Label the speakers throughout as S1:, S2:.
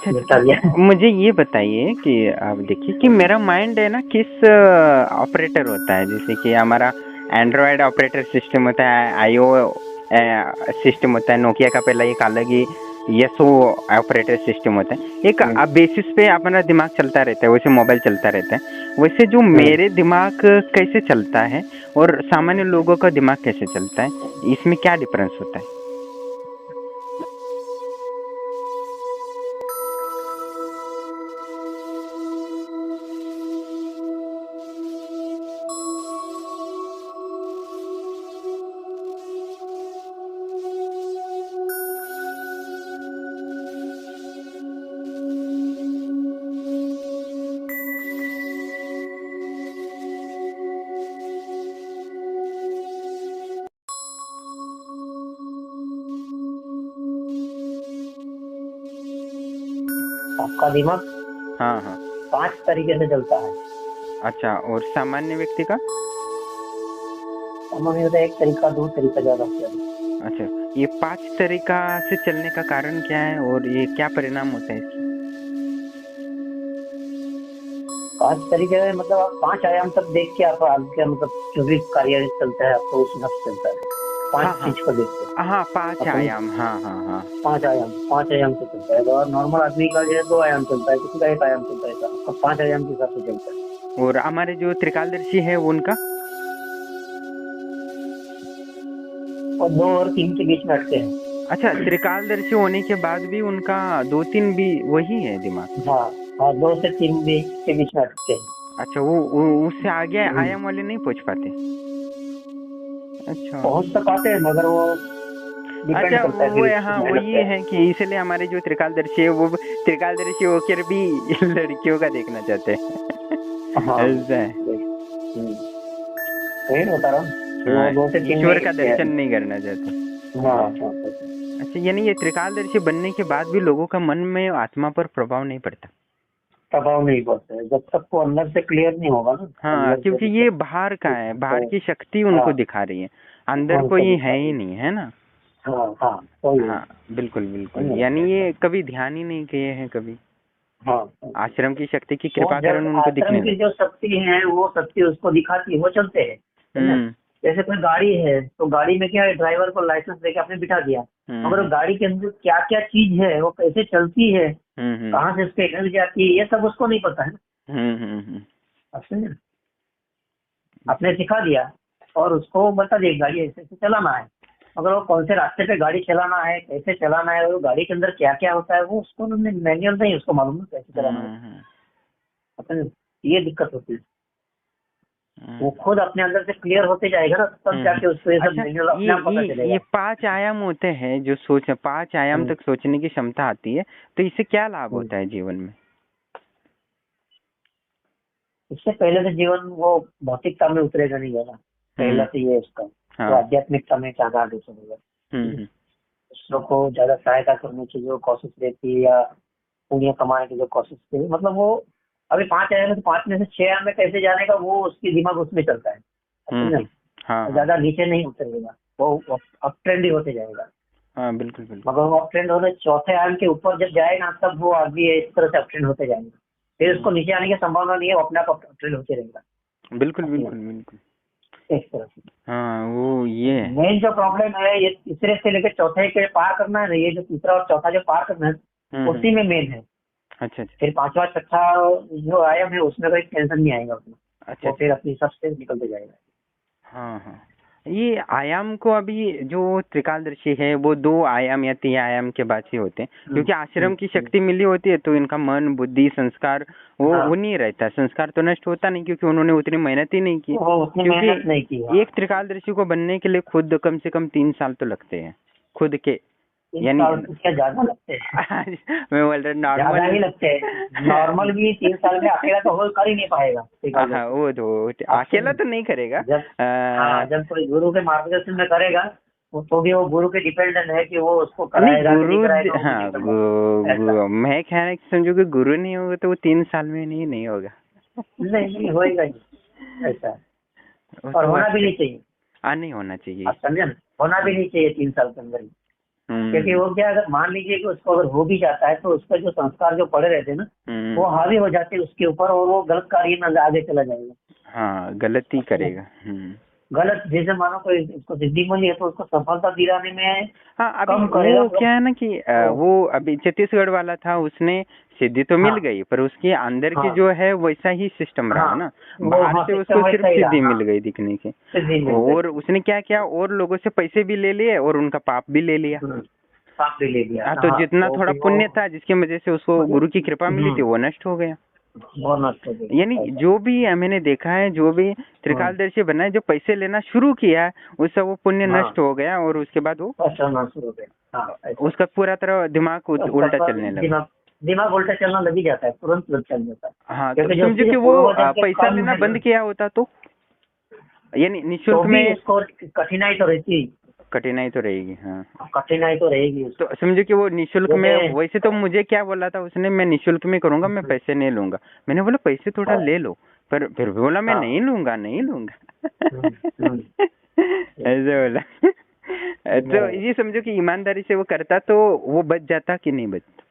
S1: अच्छा,
S2: बता दिया।
S1: मुझे ये बताइए कि आप देखिए कि मेरा माइंड है ना किस ऑपरेटर होता है, जैसे कि हमारा एंड्रॉयड ऑपरेटर सिस्टम होता है, आईओ सिस्टम होता है, नोकिया का पहला एक अलग ही यसो ऑपरेटर सिस्टम होता है। एक बेसिस पे अपना दिमाग चलता रहता है, वैसे मोबाइल चलता रहता है, वैसे जो मेरे दिमाग कैसे चलता है और सामान्य लोगों का दिमाग कैसे चलता है, इसमें क्या डिफरेंस होता है?
S2: आपका दिमाग
S1: हाँ हाँ।
S2: 5 तरीके से चलता है।
S1: अच्छा, और सामान्य व्यक्ति का?
S2: सामान्य होता है 1 तरीका, 2 तरीका, ज्यादा से ज्यादा।
S1: अच्छा, ये 5 तरीका से चलने का कारण क्या है और ये क्या परिणाम होता है इसके?
S2: 5 तरीके में मतलब आप 5 आयाम तक देख के आप आपके मतलब जो भी कार्य चलता है आपको उस हिसाब से चलता है। 5
S1: हाँ हाँ
S2: चीज को देखते हैं
S1: हाँ, 5
S2: अपने।
S1: आयाम, हाँ हाँ हाँ।
S2: 5 आयाम से चलता है। और नॉर्मल आदमी का जो है 2 आयाम चलता है, किसी का 1 आयाम चलता है, ऐसा आपका 5 आयाम के हिसाब से चलता है।
S1: और हमारे जो त्रिकालदर्शी है वो उनका?
S2: और 2 और 3 के बीच में अटके हैं।
S1: अच्छा, त्रिकालदर्शी होने के बाद भी उनका 2-3 भी वही है दिमाग?
S2: हाँ हाँ, 2 से 3 भी के बीच में अटके हैं।
S1: अच्छा, वो उससे आगे आयाम वाले नहीं पहुंच पाते? अच्छा
S2: पहुंच तो पाते हैं मगर वो डिपेंड
S1: अच्छा,
S2: करता है
S1: वो
S2: फिर उसकी
S1: हाँ वो
S2: मेहनत
S1: ये
S2: पे।
S1: है कि इसलिए हमारे जो त्रिकालदर्शी है वो त्रिकालदर्शी होकर भी लड़कियों का देखना चाहते हैं।
S2: हाँ
S1: ऐसा है।
S2: वही ना बता रहा हूँ कि वो
S1: हाँ,
S2: 2 से 3 में
S1: ईश्वर
S2: ही
S1: का
S2: अटके
S1: दर्शन
S2: हैं।
S1: नहीं करना चाहते।
S2: हाँ हाँ।
S1: अच्छा, यानी ये त्रिकालदर्शी बनने के बाद भी लोगों का मन में आत्मा पर प्रभाव नहीं पड़ता?
S2: प्रभाव नहीं पड़ता है जब तक वो अंदर से क्लियर नहीं होगा ना।
S1: हाँ,
S2: अंदर से
S1: क्योंकि
S2: जब
S1: ये
S2: तक
S1: बाहर का है, बाहर
S2: तो
S1: की शक्ति उनको
S2: हाँ
S1: दिखा रही है, अंदर
S2: उनको
S1: कोई
S2: दिखा
S1: है ही
S2: रही
S1: नहीं, है ना?
S2: है। हाँ हाँ वही है।
S1: हाँ, बिल्कुल
S2: वही
S1: बिल्कुल,
S2: ना
S1: यानी
S2: बताया
S1: ये
S2: था।
S1: कभी ध्यान ही नहीं किए हैं कभी।
S2: हाँ हाँ।
S1: आश्रम की शक्ति की
S2: वो
S1: कृपा कारण
S2: जब
S1: उनको
S2: आश्रम
S1: दिखने
S2: की
S1: लगा।
S2: जो शक्ति है वो शक्ति उसको दिखाती है, वो चलते हैं, है ना।
S1: हम्म
S2: जैसे कोई गाड़ी है तो गाड़ी में क्या है, ड्राइवर को लाइसेंस देके आपने बिठा दिया, मगर वो
S1: हम्म
S2: गाड़ी के अंदर क्या क्या चीज है, वो कैसे चलती है,
S1: हम्म
S2: कहाँ से उसकी एनर्जी आती है, ये सब उसको नहीं पता है ना।
S1: हम्म।
S2: आप समझे? आपने सिखा दिया और उसको बता दिया गाड़ी ऐसे ऐसे चलाना है, मगर वो कौन से रास्ते पे गाड़ी चलाना है, कैसे चलाना है, और वो गाड़ी के अंदर क्या क्या होता है वो उसको मैनुअल नहीं उसको मालूम ना कैसे चलाना है।
S1: हम्म
S2: अपने ये दिक्कत होती है। वो
S1: हम्म
S2: खुद अपने अंदर से क्लियर होते जाएगा ना तब जाके उसको ये सब
S1: अच्छा,
S2: मैनुअल
S1: ये
S2: अपने आप पता
S1: ये
S2: चलेगा।
S1: ये 5 आयाम होते हैं जो सोच, 5 आयाम
S2: हम्म,
S1: तक सोचने की क्षमता आती है, तो इससे क्या लाभ
S2: हम्म।
S1: होता है जीवन में?
S2: इससे पहले तो जीवन वो भौतिकता में उतरेगा नहीं जाना, पहला
S1: हम्म
S2: तो ये है उसका। वो
S1: हाँ
S2: आध्यात्मिकता में ज्यादा आगे चलेगा।
S1: हम्म
S2: दूसरों को ज्यादा सहायता करने की जो कोशिश रहती है या पुण्य कमाने की जो कोशिश रहती है, मतलब वो अभी 5 आया तो 5 में से 6 आया में कैसे जाने का वो उसकी दिमाग उसमें चलता है। समझे?
S1: हाँ हाँ
S2: ज्यादा नीचे नहीं उतरेगा, वो अप ट्रेंड ही होते जाएगा।
S1: हाँ, बिल्कुल बिल्कुल।
S2: मगर वो अप ट्रेंड होने चौथे आयाम के ऊपर जब जाएगा तब वो आगे इस तरह से अप ट्रेंड होते जाएंगे, फिर उसको नीचे आने की संभावना नहीं है, वो अपने आप अप ट्रेंड होते रहेगा
S1: बिल्कुल
S2: अपने
S1: बिल्कुल बिल्कुल।
S2: इस तरह से।
S1: हाँ, वो ये है।
S2: मेन जो प्रॉब्लम है ये तीसरे से लेकर चौथे के पार करना है ना, ये जो तीसरा और चौथा जो पार करना है उसी में मेन है।
S1: अच्छा अच्छा
S2: फिर पांचवा छठा जो आयाम है उसमें कोई टेंशन नहीं आएगा उसमें,
S1: अच्छा
S2: वो
S1: अच्छा।
S2: फिर अपनी हिसाब से निकलते जाएगा।
S1: हाँ हाँ, ये आयाम को अभी जो त्रिकालदर्शी है वो 2 आयाम या 3 आयाम के बाद ही होते हैं, क्योंकि आश्रम की शक्ति मिली होती है तो इनका मन बुद्धि संस्कार वो
S2: हाँ
S1: नहीं रहता, संस्कार तो नष्ट होता नहीं क्योंकि उन्होंने उतनी मेहनत ही नहीं की।
S2: वो उसने मेहनत नहीं की।
S1: क्योंकि एक त्रिकालदर्शी को बनने के लिए खुद कम से कम 3 साल तो लगते हैं खुद के,
S2: 3
S1: यानी
S2: साल तो क्या ज्यादा लगते हैं,
S1: मैं बोल रहा
S2: ज्यादा
S1: नॉर्मल।
S2: ही लगते हैं। नॉर्मल भी 3 साल में अकेला तो हो कर ही नहीं पाएगा
S1: हाँ,
S2: त्रिकालदर्शी।
S1: वो तो
S2: आप
S1: अकेला तो नहीं करेगा।
S2: जब हाँ जब कोई गुरु के मार्गदर्शन में करेगा तो भी वो गुरु के डिपेंडेंट है कि वो उसको
S1: नहीं,
S2: कराएगा कि नहीं कराएगा, वो भी नहीं
S1: हाँ
S2: करवा ऐसा।
S1: मैं कह रहा समझो कि गुरु नहीं होगा तो वो 3 साल में नहीं होगा।
S2: नहीं नहीं होएगा ही ऐसा।
S1: वो
S2: और
S1: तो
S2: होना
S1: बात
S2: भी
S1: है।
S2: नहीं चाहिए।
S1: नहीं होना चाहिए।
S2: आप समझे ना, होना भी नहीं चाहिए 3 साल के अंदर ही। क्योंकि वो क्या, अगर मान लीजिए कि उसको अगर हो भी जाता है तो उसका जो संस्कार जो पड़े रहते हैं ना, वो हावी हो जाते हैं उसके ऊपर और वो गलत कार्य में आगे चला जाएगा।
S1: हाँ, गलत ही करेगा।
S2: गलत, जैसे मानो कोई उसको सिद्धि मिली है तो उसको सफलता दिलाने में
S1: हाँ, अभी
S2: कम करेगा
S1: वो क्या है ना कि वो अभी छत्तीसगढ़ वाला था, उसने सिद्धि तो मिल
S2: हाँ
S1: गई, पर उसके अंदर की
S2: हाँ
S1: जो है वैसा ही सिस्टम रहा
S2: हाँ
S1: ना।
S2: वो,
S1: बाहर
S2: हाँ
S1: से
S2: सिस्टम
S1: उसको सिर्फ
S2: वैसा ही
S1: सिद्धि
S2: रहा,
S1: मिल
S2: हाँ
S1: गई दिखने की,
S2: सिद्धि मिल गई।
S1: और उसने क्या किया, और लोगों से पैसे भी ले लिए और उनका पाप भी ले लिया।
S2: पाप भी ले लिया,
S1: हाँ, तो
S2: हाँ
S1: जितना
S2: वो
S1: थोड़ा
S2: फिर वो
S1: पुण्य था जिसकी वजह से उसको गुरु की कृपा मिली थी, वो नष्ट हो गया।
S2: बहुत नष्ट हो गई
S1: यानी
S2: ऐसा।
S1: जो भी मैंने देखा है, जो भी त्रिकालदर्शी बना है, जो पैसे लेना शुरू किया है, उससे वो पुण्य
S2: हाँ
S1: नष्ट हो गया, और उसके बाद वो
S2: अच्छा नष्ट हो गए, हाँ ऐसा।
S1: उसका पूरा तरह दिमाग उल्टा चलने लगा।
S2: दिमाग दिमाग उल्टा चलना लग ही जाता है, तुरंत चल जाता है।
S1: हाँ, तो
S2: क्योंकि जो
S1: समझो
S2: उसके
S1: कि
S2: जो
S1: वो
S2: पूर्वजन के
S1: पैसा
S2: कर्म
S1: लेना
S2: है ना,
S1: बंद किया होता तो, यानी
S2: तो
S1: निःशुल्क
S2: भी
S1: में।
S2: उसको कठिनाई तो रहती है,
S1: कठिनाई तो रहेगी, हाँ।
S2: कठिनाई तो रहेगी
S1: तो
S2: उसको।
S1: समझो कि वो निःशुल्क में,
S2: जैसे
S1: वैसे तो मुझे क्या बोला था उसने, मैं निःशुल्क में करूंगा, मैं पैसे नहीं लूंगा। मैंने बोला पैसे थोड़ा ले लो, पर फिर भी बोला मैं
S2: हाँ
S1: नहीं लूंगा, नहीं लूंगा।
S2: हम्म, हम्म,
S1: ऐसे बोला। तो ये समझो कि ईमानदारी से वो करता तो वो बच जाता कि नहीं बचता।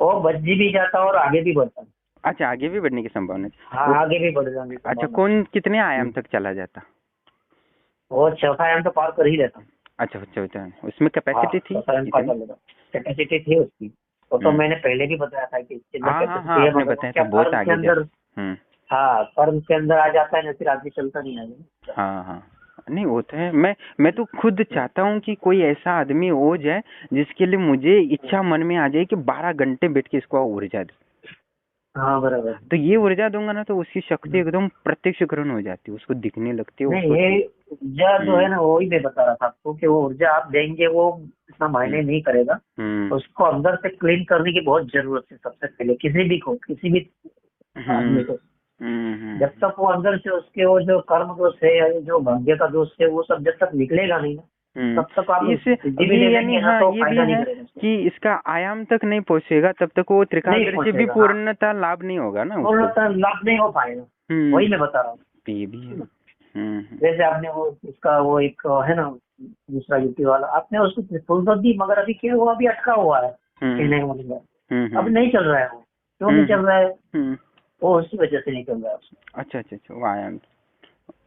S2: वो बच भी जाता और आगे भी बढ़ता।
S1: अच्छा, आगे भी बढ़ने की संभावना है।
S2: हाँ
S1: वो
S2: आगे भी बढ़ जाने की
S1: अच्छा,
S2: संभावना है।
S1: कौन कितने आयाम तक चला जाता।
S2: वो चौथा आयाम तो पार कर ही लेता।
S1: अच्छा, अच्छा, अच्छा, उसमें
S2: हाँ
S1: कैपेसिटी थी
S2: चौथा आयाम पार
S1: कितनी।
S2: कर लेता, कैपेसिटी थी उसकी। वो तो मैंने पहले भी बताया था कि कितना
S1: हाँ, हाँ, हाँ,
S2: कैपेसिटी है,
S1: आपने
S2: मगर वो
S1: बताया था,
S2: क्या
S1: बहुत
S2: कर्म के
S1: आगे जा।
S2: अंदर, हाँ कर्म के अंदर आ जाता है ना, फिर आदमी चलता नहीं आगे।
S1: हाँ, हाँ, नहीं वो तो है। मैं तो खुद चाहता हूँ कि कोई ऐसा आदमी हो जाए जिसके लिए मुझे इच्छा मन में आ जाए कि 12 घंटे बैठ के इसको ऊर्जा दे।
S2: हाँ बराबर।
S1: तो ये ऊर्जा दूंगा ना, तो उसकी शक्ति एकदम प्रत्यक्षीकरण हो जाती है, उसको दिखने लगती है,
S2: नहीं
S1: उसको
S2: ये ऊर्जा जो
S1: हम्म,
S2: है ना, वही मैं बता रहा था आपको कि वो ऊर्जा आप देंगे वो इतना मायने नहीं करेगा।
S1: हम्म,
S2: उसको अंदर से क्लीन करने की बहुत जरूरत है सबसे पहले, किसी भी को, किसी भी
S1: हम्म,
S2: आदमी को।
S1: हम्म,
S2: जब तक वो अंदर से उसके वो जो कर्म दोष है या जो भाग्य का दोष है वो सब जब तक निकलेगा नहीं ना,
S1: हम्म।
S2: तब तक आप
S1: इस
S2: सिद्धि भी
S1: ये
S2: दे
S1: यानी
S2: देंगे ना
S1: हाँ,
S2: तो
S1: ये भी
S2: फायदा नहीं
S1: है
S2: करेगा उसको।
S1: कि इसका आयाम तक नहीं पहुंचेगा तब तक वो
S2: नहीं
S1: त्रिकालदर्शी भी
S2: पहुंचेगा, हाँ
S1: पूर्णता लाभ नहीं होगा ना उसको।
S2: पूर्णतः लाभ नहीं हो पाएगा।
S1: हम्म,
S2: वही मैं बता रहा हूँ।
S1: ये भी है।
S2: जैसे आपने वो उसका वो एक है ना दूसरा युक्ति वाला, आपने उसको त्रिशूल तो दी, मगर अभी क्या हुआ, अभी अटका हुआ है कहने का मतलब है। अब नहीं चल रहा है वो, क्यों नहीं चल रहा है, वो उसी वजह से नहीं चल रहा है उसको।
S1: अच्छा, अच्छा, अच्छा, वो आयाम,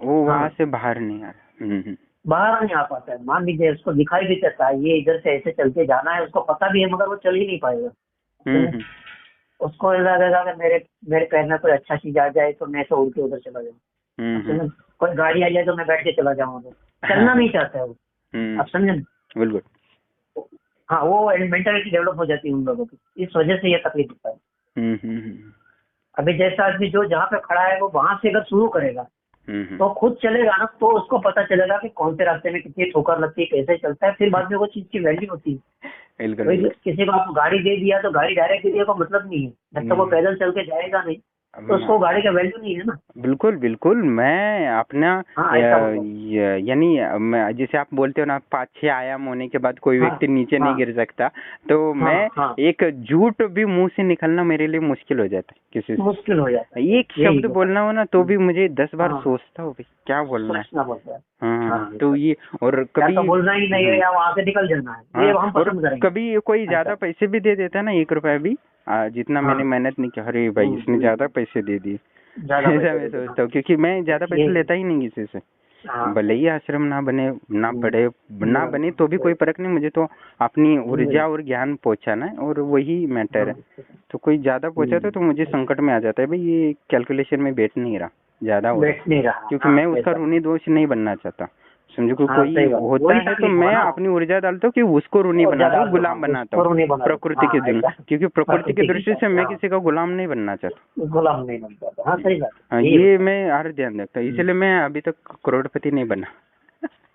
S1: वो वहां
S2: हाँ
S1: से बाहर नहीं आ रहा।
S2: बाहर नहीं आ पाता है। मान लीजिए उसको दिखाई भी देता है ये इधर से ऐसे चलते जाना है, उसको पता भी है, मगर वो चल ही नहीं पाएगा।
S1: हम्म,
S2: उसको ऐसा लगेगा कि मेरे मेरे पैर में कोई अच्छा चीज आ जाए तो मैं तो उड़ के उधर चला जाऊँ। आप समझे, कोई गाड़ी आ जाए तो मैं बैठ के चला जाऊँ उधर, चलना नहीं चाहता है वो। आप समझे,
S1: बिल्कुल।
S2: हाँ वो मेंटालिटी डेवलप हो जाती है उन लोगों की, इस वजह से ये तकलीफ होता है। अभी जैसा आदमी जो जहाँ पे खड़ा है वो वहां से अगर शुरू करेगा तो खुद चलेगा ना, तो उसको पता चलेगा कि कौन से रास्ते में कितनी ठोकर लगती है, कैसे चलता है, फिर बाद में वो चीज की वैल्यू होती है।
S1: बिल्कुल,
S2: वही
S1: बिल्कुल।
S2: किसी को आप गाड़ी दे दिया तो गाड़ी डायरेक्ट दिया को मतलब नहीं है, जब तक वो पैदल चल के जाएगा नहीं तो उसको गाड़ी का वैल्यू नहीं है ना।
S1: बिल्कुल, बिल्कुल। मैं अपना
S2: हाँ ऐसा होगा।
S1: यानी जैसे आप बोलते हो ना, 5-6 आयाम होने के बाद कोई
S2: हाँ
S1: व्यक्ति नीचे नहीं
S2: हाँ
S1: गिर सकता, तो
S2: हाँ
S1: मैं
S2: हाँ
S1: एक झूठ भी मुंह से निकलना मेरे लिए मुश्किल हो जाता है किसी से।
S2: मुश्किल हो जाता है,
S1: एक
S2: यही
S1: शब्द
S2: होता
S1: बोलना हो ना तो भी मुझे 10 बार
S2: है। हाँ
S1: सोचता हूँ भाई क्या बोलना है।
S2: सोचना पड़ता है।
S1: हाँ,
S2: हाँ
S1: तो ये और
S2: या
S1: कभी
S2: तो बोलना ही नहीं है या वहां से निकल जाना है, ये
S1: हाँ,
S2: हम
S1: और
S2: पसंद करेंगे
S1: कभी कोई
S2: ऐसा।
S1: ज्यादा पैसे भी दे देता है ना, 1 रुपया भी, जितना
S2: हाँ
S1: मैंने मेहनत नहीं किया, अरे भाई इसने ज्यादा पैसे दे दिए।
S2: ज्यादा
S1: ऐसा
S2: पैसे
S1: मैं
S2: दे देना,
S1: सोचता हूँ, क्योंकि मैं ज्यादा
S2: ये
S1: पैसे लेता ही नहीं किसी से।
S2: हाँ
S1: भले ही आश्रम ना बने, ना
S2: हम्म,
S1: पढ़े, ना बने तो भी कोई फर्क नहीं, मुझे तो अपनी
S2: वही,
S1: ऊर्जा और ज्ञान पहुंचाना है और वही मैटर है।
S2: हाँ,
S1: तो कोई ज्यादा पहुंचाता है तो मुझे संकट में आ जाता है भाई, ये कैलकुलेशन में बैठ नहीं रहा, ज्यादा हो रहा
S2: बैठ नहीं
S1: है।
S2: रहा,
S1: क्योंकि
S2: हाँ
S1: मैं उसका
S2: ऐसा।
S1: ऋणी दोष नहीं बनना चाहता। समझो कि
S2: हाँ
S1: कोई
S2: सही बात,
S1: होता
S2: वही
S1: है तो
S2: तकलीफ हुआ
S1: मैं
S2: ना,
S1: अपनी ऊर्जा डालता हूँ कि उसको ऋणी
S2: और
S1: बनाता
S2: ज्यादा
S1: हूँ, गुलाम बनाता हूँ
S2: उसको नहीं बना देते।
S1: प्रकृति
S2: हाँ
S1: के दिन,
S2: ऐसा
S1: क्योंकि प्रकृति की
S2: प्रकृति के
S1: दृष्टि
S2: हिसाब
S1: से
S2: से,
S1: मैं
S2: हाँ
S1: किसी का गुलाम नहीं बनना चाहता।
S2: गुलाम नहीं बन पाता, हाँ सही बात
S1: हाँ,
S2: है, यही
S1: ये
S2: होता
S1: मैं हर ध्यान रखता हूँ,
S2: है।
S1: इसलिए मैं अभी तक करोड़पति नहीं बना।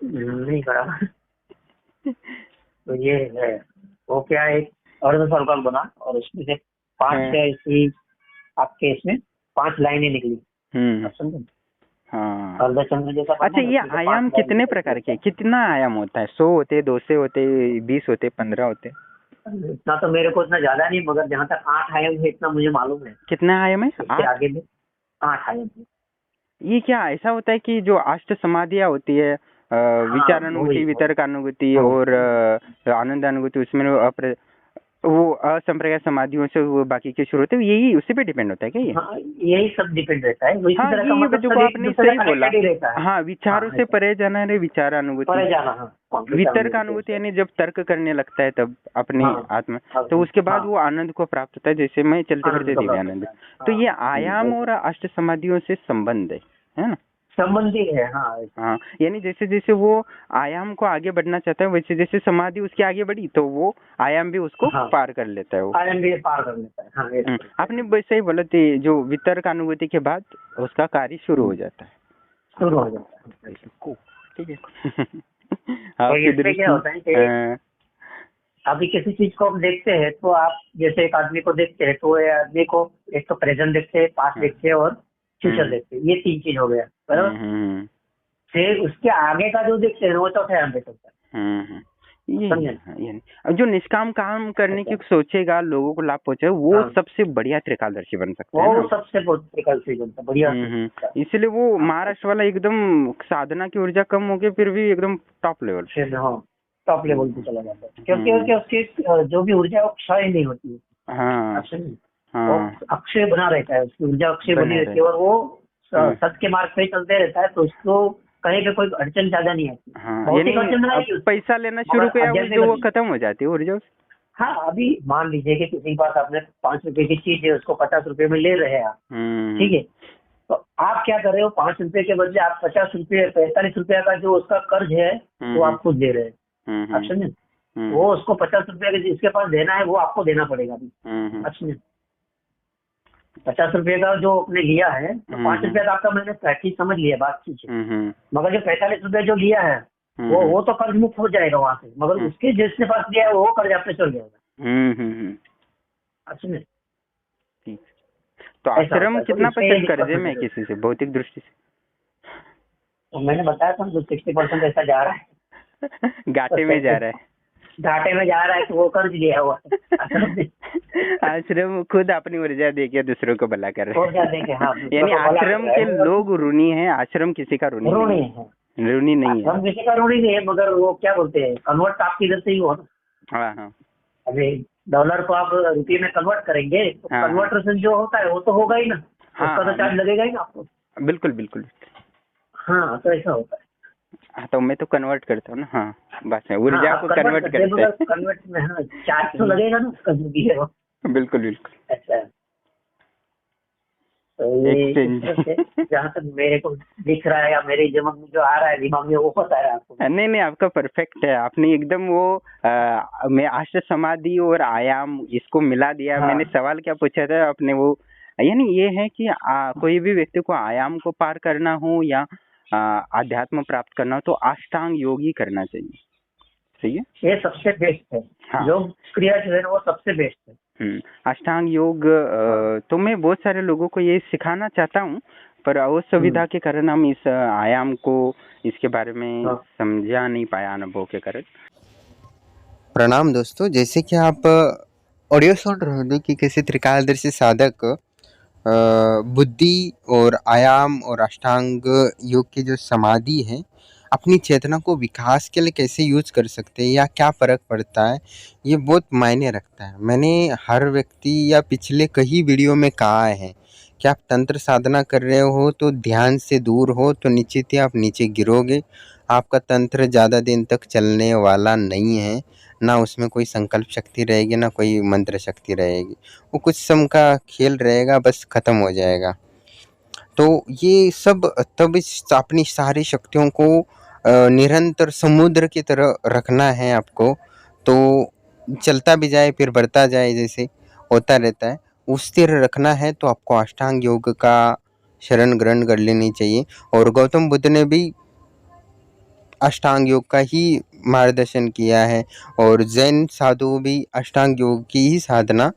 S2: नहीं करा। तो ये है, वो क्या है, अर्ध सर्कल बना और उसमें से 5
S1: हाँ,
S2: ऐसी आपके इसमें 5 लाइनें निकली। आप समझे,
S1: हाँ।
S2: अर्धचंद्र जैसा
S1: अच्छा,
S2: बनना है,
S1: ये
S2: उसमें से 5
S1: आयाम
S2: लाइनें
S1: कितने
S2: निकलती
S1: प्रकार के,
S2: है।
S1: कितना आयाम होता है? 100 होते, 200 होते, 20 होते, 15 होते?
S2: इतना तो मेरे को इतना ज्यादा नहीं, मगर जहाँ तक 8 आयाम है इतना मुझे मालूम है।
S1: कितना आयाम है?
S2: इससे
S1: 8?
S2: आगे भी 8 आयाम है।
S1: ये क्या ऐसा होता है कि जो अष्ट समाधियाँ होती है विचारानुभूति,
S2: वही।
S1: वितर्कानुभूति
S2: हाँ,
S1: और आनंदानुभूति, उसमें वो असंप्रज्ञात समाधियों से वो बाकी के शुरू होते हैं, यही उसी पे डिपेंड होता है क्या ये?
S2: हाँ, यही सब डिपेंड रहता है। वो इसी
S1: हाँ,
S2: तरह का
S1: ये
S2: मतलब
S1: देखो
S2: सब एक
S1: आपने
S2: दूसरे
S1: सही
S2: से
S1: बोला।
S2: कनेक्टेड ही रहता है।
S1: हाँ, विचारों से
S2: ऐसा
S1: परे जाना है विचारानुभूति।
S2: परे जाना। हाँ,
S1: वितर्क
S2: विचारानुभूति
S1: अनुभूति
S2: ऐसा।
S1: यानी जब तर्क करने लगता है तब अपनी
S2: हाँ,
S1: आत्मा,
S2: हाँ,
S1: तो उसके बाद
S2: हाँ,
S1: वो आनंद को प्राप्त होता है, जैसे मैं चलते
S2: आनंद
S1: फिरते
S2: का प्राप्त
S1: दिव्यानंद।
S2: होता है।
S1: तो
S2: हाँ,
S1: ये आयाम और
S2: वैसे
S1: अष्ट समाधियों से संबंध है ना?
S2: संबंधी है। हाँ, ऐसा।
S1: हाँ, यानी जैसे जैसे वो आयाम को आगे बढ़ना चाहता है, वैसे जैसे समाधि उसके आगे बढ़ी तो वो आयाम भी उसको
S2: हाँ,
S1: पार कर लेता है वो।
S2: आयन भी पार कर लेता है। हाँ, ऐसा रहता है।
S1: आपने वैसे ही बोला थी, जो वितर्क अनुभूति के बाद उसका कार्य शुरू हो जाता है।
S2: शुरू हो जाता है ऐसा।
S1: को ठीक है।
S2: तो
S1: आपकी
S2: इसमें क्या
S1: दृष्टि।
S2: होता है कि अभी किसी चीज को हम देखते हैं तो आप जैसे एक आदमी को देखते हैं तो ये आदमी को एक तो प्रेजेंट देखते हैं, पास्ट देखते हैं और फ्यूचर देखते हैं। ये 3 चीज हो गया, बराबर। फिर उसके आगे का जो देखते हैं वो चौथे आयाम पे चलता है।
S1: ये
S2: समझे?
S1: ये नहीं। अब जो निष्काम काम करने की
S2: अच्छा।
S1: सोचेगा, लोगों को लाभ पहुंचे, वो
S2: हाँ,
S1: सबसे बढ़िया त्रिकालदर्शी बन सकता है ना।
S2: वो सबसे बहुत विकल्प बनता है, बढ़िया से बनता है।
S1: इसलिए वो
S2: हाँ,
S1: महाराष्ट्र वाला एकदम साधना की ऊर्जा कम हो गई, फिर भी एकदम टॉप लेवल।
S2: फिर हाँ, टॉप लेवल पे चला जाता है क्योंकि
S1: हम्म,
S2: उसकी जो भी ऊर्जा है वो क्षय नहीं होती है।
S1: हाँ
S2: आप समझे? वो
S1: हाँ,
S2: अक्षय बना रहता है, उसकी ऊर्जा अक्षय बनी
S1: बने
S2: रहती
S1: रहे।
S2: है और वो
S1: हम्म,
S2: सत्य के मार्ग पे चलते रहता है, तो उसको कहीं पे कोई अड़चन ज्यादा नहीं आती।
S1: हाँ,
S2: भौतिक
S1: यानी
S2: अड़चन
S1: अब
S2: आएगी उसको,
S1: पैसा लेना
S2: मगर
S1: शुरू किया,
S2: आध्यात्मिक
S1: जो वो
S2: नहीं।
S1: खत्म हो जाती है ऊर्जा।
S2: हाँ, अभी मान लीजिए कि किसी के पास आपने 5 रुपए की चीज है, उसको 50 रुपए में ले रहे हैं आप, ठीक है। तो आप क्या कर रहे हो, 5 रुपए के बदले आप 50 रुपए, 45 रुपया का जो उसका कर्ज है वो आप खुद दे रहे हैं। आप समझे? वो उसको 50 रुपया का जिसके पास देना है वो आपको देना पड़ेगा अभी। आप समझे? 50 रुपए का जो आपने लिया है तो 5 रुपया का आपका मैंने प्रैक्टिस समझ लिया, बात ठीक है। मगर जो 45 रुपए जो लिया है वो तो कर्ज मुक्त हो जाएगा वहां से, मगर उसके जिसके पास लिया है वो कर्ज आप पे चढ़ जाएगा। अच्छा नहीं?
S1: ठीक। तो
S2: ऐसा
S1: आश्रम
S2: होता है, तो
S1: कितना
S2: इसमें ये
S1: %
S2: दिक्कत
S1: कर्जे में है
S2: होती है।
S1: किसी से भौतिक दृष्टि से?
S2: तो मैंने बताया था जो 60% ऐसा जा रहा है।
S1: घाटे में जा रहा है।
S2: घाटे में जा रहा है तो वो कर्ज लिया हुआ है।
S1: आश्रम खुद अपनी ऊर्जा देके दूसरों को भला कर रहे
S2: ऊर्जा देके, हाँ,
S1: हैं।
S2: दूसरों
S1: यानी
S2: को भला कर
S1: आश्रम
S2: रहा
S1: के
S2: है।
S1: लोग ऋणी हैं, आश्रम किसी का ऋणी नहीं
S2: ऋणी
S1: है।
S2: है,
S1: ऋणी नहीं है।
S2: हम किसी का ऋणी नहीं है, मगर वो क्या बोलते हैं, कन्वर्ट आपकी इधर से ही हो ना।
S1: हाँ हाँ
S2: अभी डॉलर को आप रुपये में कन्वर्ट करेंगे तो
S1: हाँ,
S2: कन्वर्टर जो होता है वो तो होगा ही ना,
S1: हाँ,
S2: उसका तो
S1: हाँ,
S2: चार्ज लगेगा ही ना आपको।
S1: बिल्कुल बिल्कुल।
S2: हाँ, तो ऐसा होता है।
S1: हाँ, तो मैं तो कन्वर्ट करता हूँ ना। हाँ, बस मैं ऊर्जा को कन्वर्ट करते
S2: मगर
S1: हैं।
S2: कन्वर्ट में हाँ चार्ज तो लगेगा ना उसका जो भी है वो।
S1: बिल्कुल बिल्कुल।
S2: अच्छा है। तो ये इस
S1: एक्सचेंज।
S2: तरह से जहाँ तक मेरे को दिख रहा है या मेरे दिमाग में जो आ रहा है, दिमाग में वो पता है आपको।
S1: नहीं नहीं, आपका परफेक्ट है। आपने एकदम वो मैं आश्रय समाधि और आयाम इसको मिला दिया।
S2: हाँ,
S1: मैंने सवाल क्या पूछा था आपने वो, यानी ये है कि कोई भी व्यक्ति को आयाम को पार करना हो या आध्यात्म प्राप्त करना हो तो अष्टांग योग ही करना चाहिए। सही है।
S2: ये सबसे बेस्ट है।
S1: हाँ।
S2: योग क्रिया जो है ना वो सबसे बेस्ट है।
S1: अष्टांग योग तो मैं बहुत सारे लोगों को ये सिखाना चाहता हूँ, पर असुविधा के कारण हम इस आयाम को इसके बारे में समझा नहीं पाया अनुभव के कारण।
S3: प्रणाम दोस्तों, जैसे कि आप ऑडियो सुन रहे हो कि किसी त्रिकालदर्शी साधक बुद्धि और आयाम और अष्टांग योग की जो समाधि है अपनी चेतना को विकास के लिए कैसे यूज कर सकते हैं या क्या फ़र्क पड़ता है, ये बहुत मायने रखता है। मैंने हर व्यक्ति या पिछले कई वीडियो में कहा है कि आप तंत्र साधना कर रहे हो तो ध्यान से दूर हो तो निश्चित ही आप नीचे गिरोगे। आपका तंत्र ज़्यादा दिन तक चलने वाला नहीं है, ना उसमें कोई संकल्प शक्ति रहेगी ना कोई मंत्र शक्ति रहेगी। वो कुछ समय का खेल रहेगा, बस ख़त्म हो जाएगा। तो ये सब तब अपनी सारी शक्तियों को निरंतर समुद्र की तरह रखना है आपको, तो चलता भी जाए फिर बढ़ता जाए जैसे होता रहता है, उस तरह रखना है। तो आपको अष्टांग योग का शरण ग्रहण कर लेनी चाहिए। और गौतम बुद्ध ने भी अष्टांग योग का ही मार्गदर्शन किया है और जैन साधु भी अष्टांग योग की ही साधना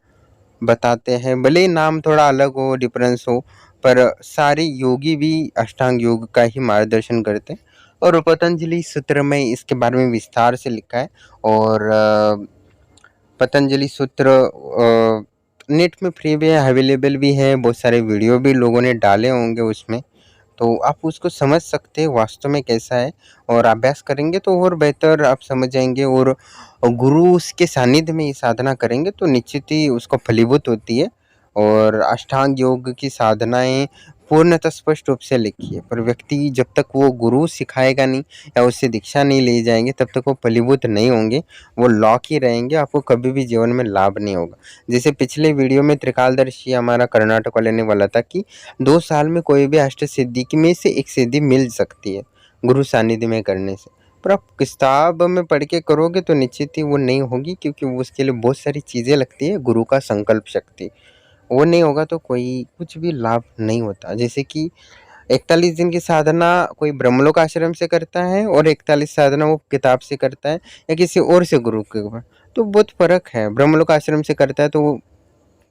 S3: बताते हैं। भले नाम थोड़ा अलग हो, डिफरेंस हो, पर सारे योगी भी अष्टांग योग का ही मार्गदर्शन करते हैं। और पतंजलि सूत्र में इसके बारे में विस्तार से लिखा है। और पतंजलि सूत्र नेट में फ्री भी है, अवेलेबल भी है, बहुत सारे वीडियो भी लोगों ने डाले होंगे उसमें, तो आप उसको समझ सकते हैं वास्तव में कैसा है, और अभ्यास करेंगे तो और बेहतर आप समझ जाएँगे। और गुरु के सानिध्य में ये साधना करेंगे तो निश्चित ही उसको फलीभूत होती है। और अष्टांग योग की साधनाएँ पूर्णतः स्पष्ट रूप से लिखी है, पर व्यक्ति जब तक वो गुरु सिखाएगा नहीं या उससे दीक्षा नहीं ले जाएँगे तब तक वो फलीभूत नहीं होंगे, वो लॉक ही रहेंगे, आपको कभी भी जीवन में लाभ नहीं होगा। जैसे पिछले वीडियो में त्रिकालदर्शी हमारा कर्नाटक वाले ने बोला था कि 2 साल में कोई भी अष्ट सिद्धि की में से एक सिद्धि मिल सकती है, गुरु सानिध्य में करने से। पर आप किताब में पढ़ के करोगे तो निश्चित ही वो नहीं होगी, क्योंकि वो उसके लिए बहुत सारी चीज़ें लगती है, गुरु का संकल्प शक्ति। वो नहीं होगा तो कोई कुछ भी लाभ नहीं होता। जैसे कि 41 दिन की साधना कोई ब्रह्मलोक आश्रम से करता है और 41 साधना वो किताब से करता है या किसी और से गुरु के ऊपर, तो बहुत फ़र्क है। ब्रह्मलोक आश्रम से करता है तो वो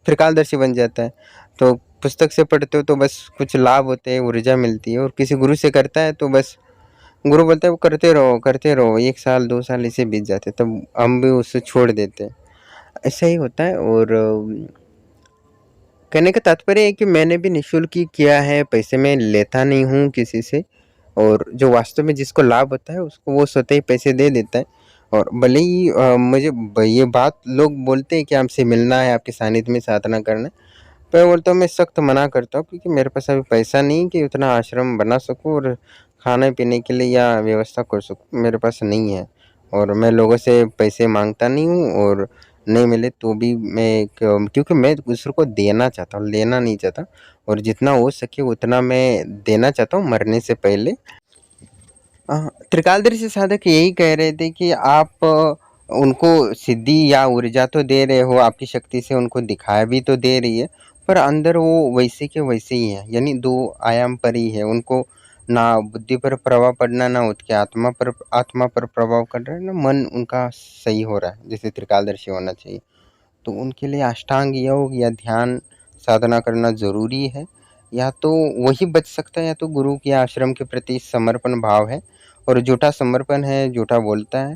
S3: त्रिकालदर्शी बन जाता है, तो पुस्तक से पढ़ते हो तो बस कुछ लाभ होते हैं, ऊर्जा मिलती है। और किसी गुरु से करता है तो बस गुरु बोलता है वो करते रहो, 1 साल 2 साल ऐसे बीत जाते हैं, तब हम भी उससे छोड़ देते हैं। ऐसा ही होता है। और कहने का तात्पर्य है कि मैंने भी निःशुल्क ही किया है, पैसे मैं लेता नहीं हूँ किसी से, और जो वास्तव में जिसको लाभ होता है उसको वो स्वतः ही पैसे दे देता है। और भले ही मुझे ये बात लोग बोलते हैं कि आपसे मिलना है, आपके सानिध्य में साधना करना है, मैं बोलता हूँ मैं सख्त मना करता हूँ, क्योंकि मेरे पास अभी पैसा नहीं कि उतना आश्रम बना सकूँ और खाने पीने के लिए या व्यवस्था कर सकूँ, मेरे पास नहीं है। और मैं लोगों से पैसे मांगता नहीं हूँ, और नहीं मिले तो भी मैं क्योंकि मैं दूसरों को देना चाहता हूँ, लेना नहीं चाहता। और जितना हो सके उतना मैं देना चाहता हूँ मरने से पहले। त्रिकालदर्शी साधक यही कह रहे थे कि आप उनको सिद्धि या ऊर्जा तो दे रहे हो, आपकी शक्ति से उनको दिखाया भी तो दे रही है, पर अंदर वो वैसे के वैसे ही है, यानी 2 आयाम पर ही है। उनको ना बुद्धि पर प्रभाव पड़ना, ना उनके आत्मा पर प्रभाव कर रहा है, ना मन उनका सही हो रहा है जैसे त्रिकालदर्शी होना चाहिए। तो उनके लिए अष्टांग योग या ध्यान साधना करना ज़रूरी है। या तो वही बच सकता है, या तो गुरु के आश्रम के प्रति समर्पण भाव है। और झूठा समर्पण है, झूठा बोलता है,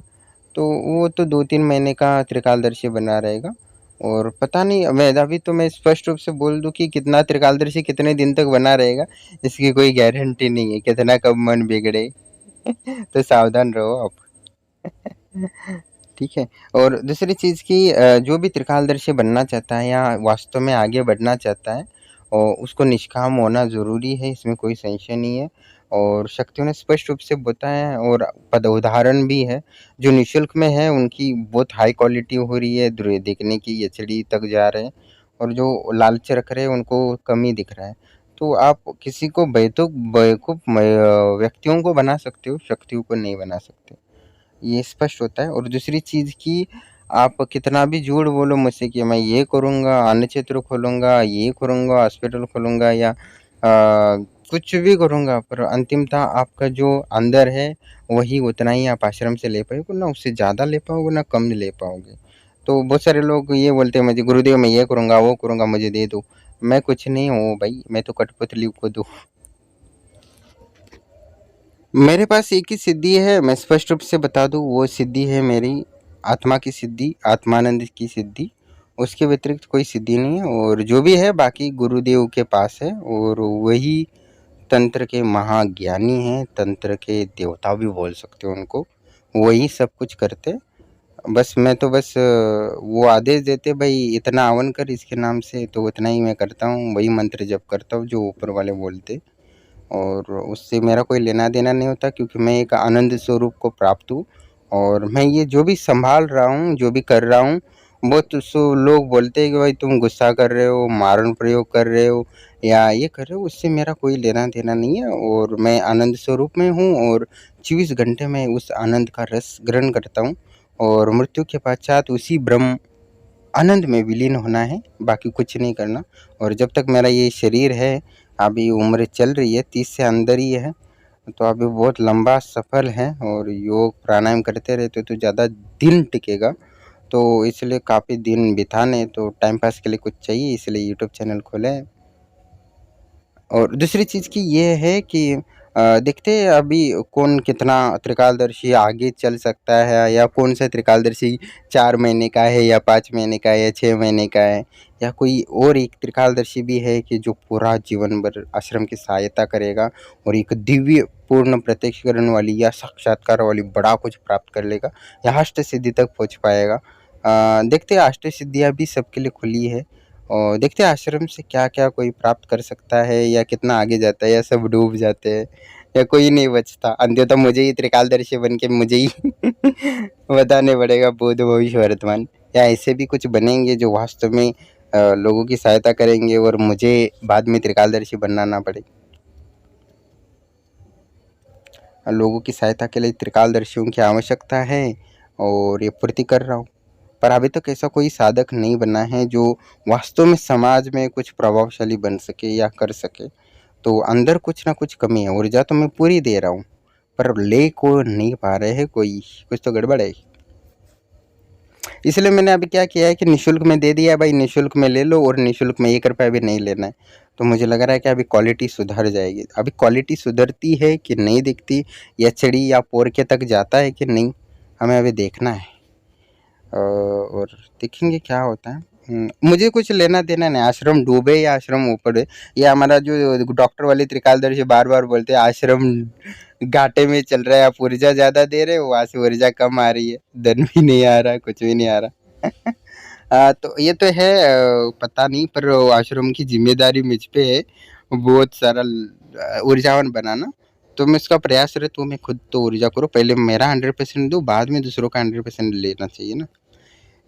S3: तो वो तो 2-3 महीने का त्रिकालदर्शी बना रहेगा। और पता नहीं, मैं अभी तो मैं स्पष्ट रूप से बोल दूँ कि कितना त्रिकालदर्शी कितने दिन तक बना रहेगा, इसकी कोई गारंटी नहीं है, कितना कब मन बिगड़े। तो सावधान रहो आप। ठीक है। और दूसरी चीज़ कि जो भी त्रिकालदर्शी बनना चाहता है या वास्तव में आगे बढ़ना चाहता है, और उसको निष्काम होना ज़रूरी है, इसमें कोई संशय नहीं है। और शक्तियों ने स्पष्ट रूप से बताया है, और पद उदाहरण भी है। जो निःशुल्क में है उनकी बहुत हाई क्वालिटी हो रही है, देखने की एचडी तक जा रहे हैं, और जो लालच रख रहे हैं उनको कम ही दिख रहा है। तो आप किसी को बेवकूफ़ व्यक्तियों को बना सकते हो, शक्तियों को नहीं बना सकते। ये स्पष्ट होता है। और दूसरी चीज़ कि आप कितना भी झूठ बोलो मुझसे कि मैं ये करूँगा, अन्न क्षेत्र खोलूँगा, ये करूँगा, हॉस्पिटल खोलूँगा, या कुछ भी करूँगा, पर अंतिमतः आपका जो अंदर है वही उतना ही आप आश्रम से ले पाओगे, ना उससे ज़्यादा ले पाओगे, ना कम ले पाओगे। तो बहुत सारे लोग ये बोलते हैं मुझे, गुरुदेव मैं ये करूँगा, वो करूँगा, मुझे दे दो। मैं कुछ नहीं हूँ भाई, मैं तो कठपुतली खुद हूँ। मेरे पास एक ही सिद्धि है, मैं स्पष्ट रूप से बता दूँ, वो सिद्धि है मेरी आत्मा की सिद्धि, आत्मानंद की सिद्धि। उसके व्यतिरिक्त कोई सिद्धि नहीं है, और जो भी है बाकी गुरुदेव के पास है, और वही तंत्र के महाज्ञानी हैं, तंत्र के देवता भी बोल सकते हो उनको। वही सब कुछ करते। बस मैं तो बस वो आदेश देते भाई इतना हवन कर इसके नाम से, तो उतना ही मैं करता हूँ, वही मंत्र जप करता हूँ जो ऊपर वाले बोलते। और उससे मेरा कोई लेना देना नहीं होता, क्योंकि मैं एक आनंद स्वरूप को प्राप्त हूँ। और मैं ये जो भी संभाल रहा हूँ, जो भी कर रहा हूँ, बहुत सो लोग बोलते हैं कि भाई तुम गुस्सा कर रहे हो, मारण प्रयोग कर रहे हो, या ये कर रहे हो, उससे मेरा कोई लेना देना नहीं है। और मैं आनंद स्वरूप में हूँ, और 24 घंटे में उस आनंद का रस ग्रहण करता हूँ। और मृत्यु के पश्चात उसी ब्रह्म आनंद में विलीन होना है, बाकी कुछ नहीं करना। और जब तक मेरा ये शरीर है, अभी उम्र चल रही है, 30 से अंदर ही है, तो अभी बहुत लंबा सफ़र है। और योग प्राणायाम करते रहते तो ज़्यादा दिन टिकेगा, तो इसलिए काफ़ी दिन बिताने, तो टाइम पास के लिए कुछ चाहिए, इसलिए यूट्यूब चैनल खोले। और दूसरी चीज़ की ये है कि देखते हैं अभी कौन कितना त्रिकालदर्शी आगे चल सकता है, या कौन सा त्रिकालदर्शी 4 महीने का है या 5 महीने का है या 6 महीने का है, या कोई और एक त्रिकालदर्शी भी है कि जो पूरा जीवन भर आश्रम की सहायता करेगा और एक दिव्य पूर्ण प्रत्यक्षीकरण वाली या साक्षात्कार वाली बड़ा कुछ प्राप्त कर लेगा या अष्ट सिद्धि तक पहुँच पाएगा। देखते हैं अष्ट सिद्धियाँ भी सबके लिए खुली है, और देखते हैं आश्रम से क्या-क्या कोई प्राप्त कर सकता है या कितना आगे जाता है, या सब डूब जाते हैं या कोई नहीं बचता। अंततः मुझे ही त्रिकालदर्शी बन के मुझे ही बताने पड़ेगा भूत भविष्य वर्तमान, या ऐसे भी कुछ बनेंगे जो वास्तव में लोगों की सहायता करेंगे और मुझे बाद में त्रिकालदर्शी बनना ना पड़े। लोगों की सहायता के लिए त्रिकालदर्शियों की आवश्यकता है और ये पूर्ति कर रहा हूँ। पर अभी तक ऐसा कोई साधक नहीं बना है जो वास्तव में समाज में कुछ प्रभावशाली बन सके या कर सके। तो अंदर कुछ ना कुछ कमी है, ऊर्जा तो मैं पूरी दे रहा हूँ पर ले को नहीं पा रहे हैं, कोई कुछ तो गड़बड़ है। इसलिए मैंने अभी क्या किया है कि निःशुल्क में दे दिया है, भाई निःशुल्क में ले लो, और निःशुल्क में 1 रुपया भी नहीं लेना है। तो मुझे लग रहा है कि अभी क्वालिटी सुधर जाएगी। अभी क्वालिटी सुधरती है कि नहीं दिखती, या चिड़ी या पोर के तक जाता है कि नहीं, हमें अभी देखना है। और देखेंगे क्या होता है। मुझे कुछ लेना देना नहीं, आश्रम डूबे या आश्रम ऊपर है। ये हमारा जो डॉक्टर वाले त्रिकालदर्शी बार बार बोलते हैं आश्रम घाटे में चल रहा है, आप ऊर्जा ज़्यादा दे रहे हो, वहाँ से ऊर्जा कम आ रही है, धन भी नहीं आ रहा, कुछ भी नहीं आ रहा। तो ये तो है, पता नहीं, पर आश्रम की जिम्मेदारी मुझ पे है बहुत सारा ऊर्जावान बनाना। तो मैं इसका प्रयास रहता हूँ, मैं खुद तो ऊर्जा करूँ, पहले मेरा 100% दूँ, बाद में दूसरों का 100% लेना चाहिए ना।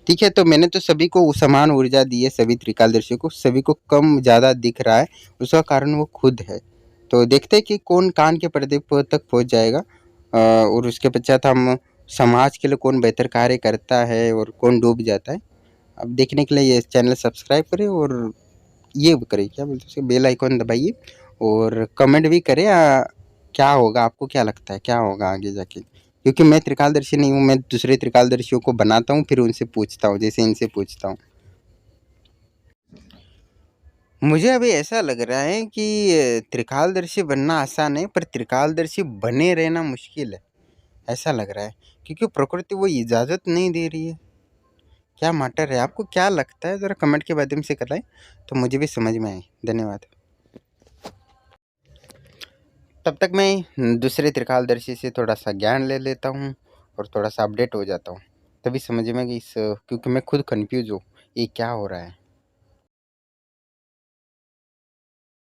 S3: ठीक है, तो मैंने तो सभी को समान ऊर्जा दी है, सभी त्रिकालदर्शियों को, सभी को कम ज़्यादा दिख रहा है, उसका कारण वो खुद है। तो देखते हैं कि कौन कान के पर्दे तक पहुँच जाएगा, और उसके पश्चात हम समाज के लिए कौन बेहतर कार्य करता है और कौन डूब जाता है। अब देखने के लिए ये चैनल सब्सक्राइब करें, और ये करें, क्या बोलते हैं उसको, बेल आइकॉन दबाइए, और कमेंट भी करें क्या होगा, आपको क्या लगता है क्या होगा आगे जाके। क्योंकि मैं त्रिकालदर्शी नहीं हूँ, मैं दूसरे त्रिकालदर्शियों को बनाता हूँ, फिर उनसे पूछता हूँ, जैसे इनसे पूछता हूँ। मुझे अभी ऐसा लग रहा है कि त्रिकालदर्शी बनना आसान है, पर त्रिकालदर्शी बने रहना मुश्किल है, ऐसा लग रहा है, क्योंकि प्रकृति वो इजाज़त नहीं दे रही है। क्या मैटर है, आपको क्या लगता है, ज़रा कमेंट के माध्यम से कराएं तो मुझे भी समझ में आए। धन्यवाद। तब तक मैं दूसरे त्रिकालदर्शी से थोड़ा सा ज्ञान ले लेता हूँ और थोड़ा सा अपडेट हो जाता हूँ, तभी समझ में कि क्योंकि मैं खुद कन्फ्यूज़ हूँ ये क्या हो रहा है।